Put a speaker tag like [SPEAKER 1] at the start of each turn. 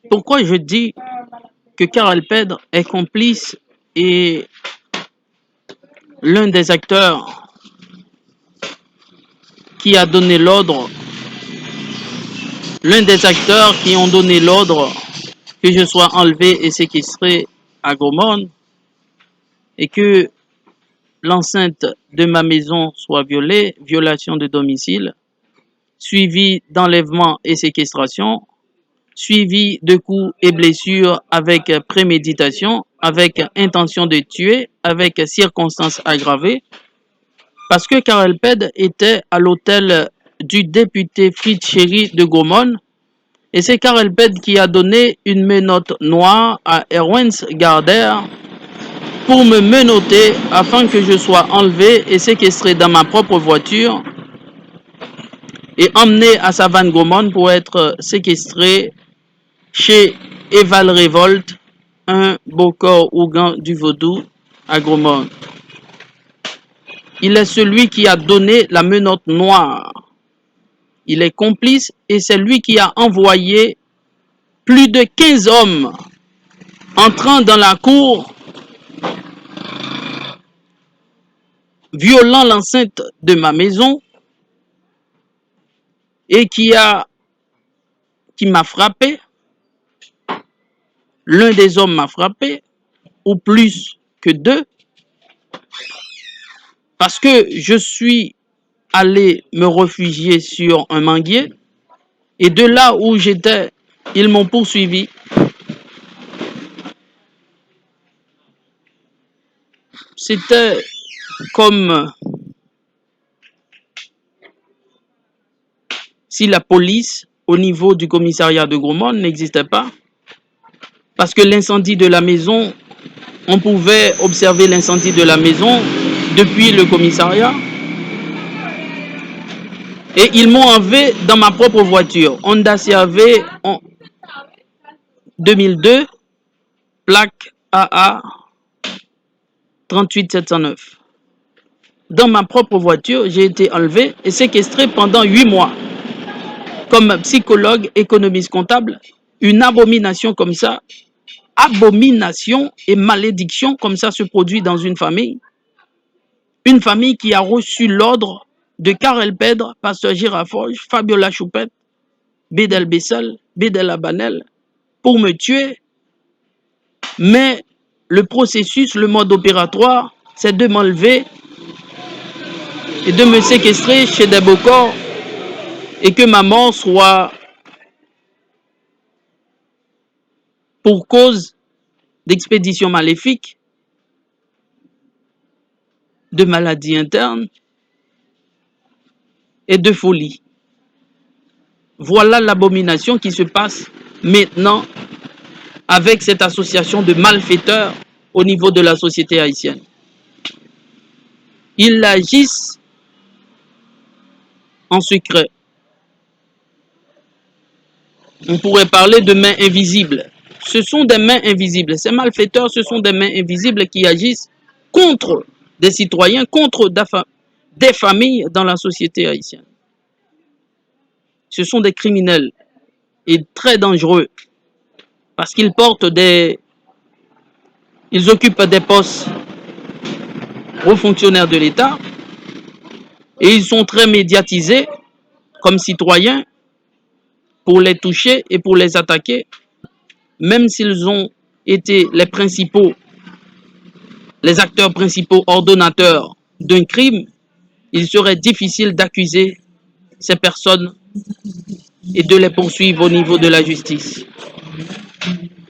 [SPEAKER 1] Pourquoi je dis que Karel Pedre est complice et l'un des acteurs qui a donné l'ordre, l'un des acteurs qui ont donné l'ordre que je sois enlevé et séquestré à Gaumont et que l'enceinte de ma maison soit violée, violation de domicile, suivi d'enlèvement et séquestration, suivi de coups et blessures avec préméditation, avec intention de tuer, avec circonstances aggravées, parce que Karel Pedre était à l'hôtel du député Fritz Chéry de Gaumont, et c'est Karel Pedre qui a donné une menotte noire à Erwins Garder pour me menotter afin que je sois enlevé et séquestré dans ma propre voiture et emmené à Savane-Gaumont pour être séquestré chez Eval Révolte, un Bokor Ougan du Vaudou à Gaumont. Il est celui qui a donné la menotte noire. Il est complice et c'est lui qui a envoyé plus de 15 hommes entrant dans la cour, violant l'enceinte de ma maison et qui m'a frappé. L'un des hommes m'a frappé, ou plus que deux, parce que je suis allé me réfugier sur un manguier et de là où j'étais, ils m'ont poursuivi. C'était comme si la police au niveau du commissariat de Gaumont n'existait pas, parce que l'incendie de la maison, on pouvait observer l'incendie de la maison depuis le commissariat. Et ils m'ont enlevé dans ma propre voiture, Honda CRV en 2002, plaque AA 38709. Dans ma propre voiture, j'ai été enlevé et séquestré pendant 8 mois. Comme psychologue, économiste comptable, une abomination comme ça, abomination et malédiction comme ça se produit dans une famille. Une famille qui a reçu l'ordre de Karel Pedre, Pasteur Giraforge, Fabiola Choupette, Bédel Bessel, Bédel Abanel, pour me tuer. Mais le processus, le mode opératoire, c'est de m'enlever et de me séquestrer chez des Bokors et que ma mort soit pour cause d'expédition maléfique, de maladie interne et de folie. Voilà l'abomination qui se passe maintenant avec cette association de malfaiteurs au niveau de la société haïtienne. Ils agissent en secret. On pourrait parler de mains invisibles. Ce sont des mains invisibles. Ces malfaiteurs, ce sont des mains invisibles qui agissent contre des citoyens, contre des familles dans la société haïtienne. Ce sont des criminels et très dangereux parce qu'ils ils occupent des postes aux fonctionnaires de l'État et ils sont très médiatisés comme citoyens pour les toucher et pour les attaquer, même s'ils ont été les acteurs principaux ordonnateurs d'un crime, il serait difficile d'accuser ces personnes et de les poursuivre au niveau de la justice.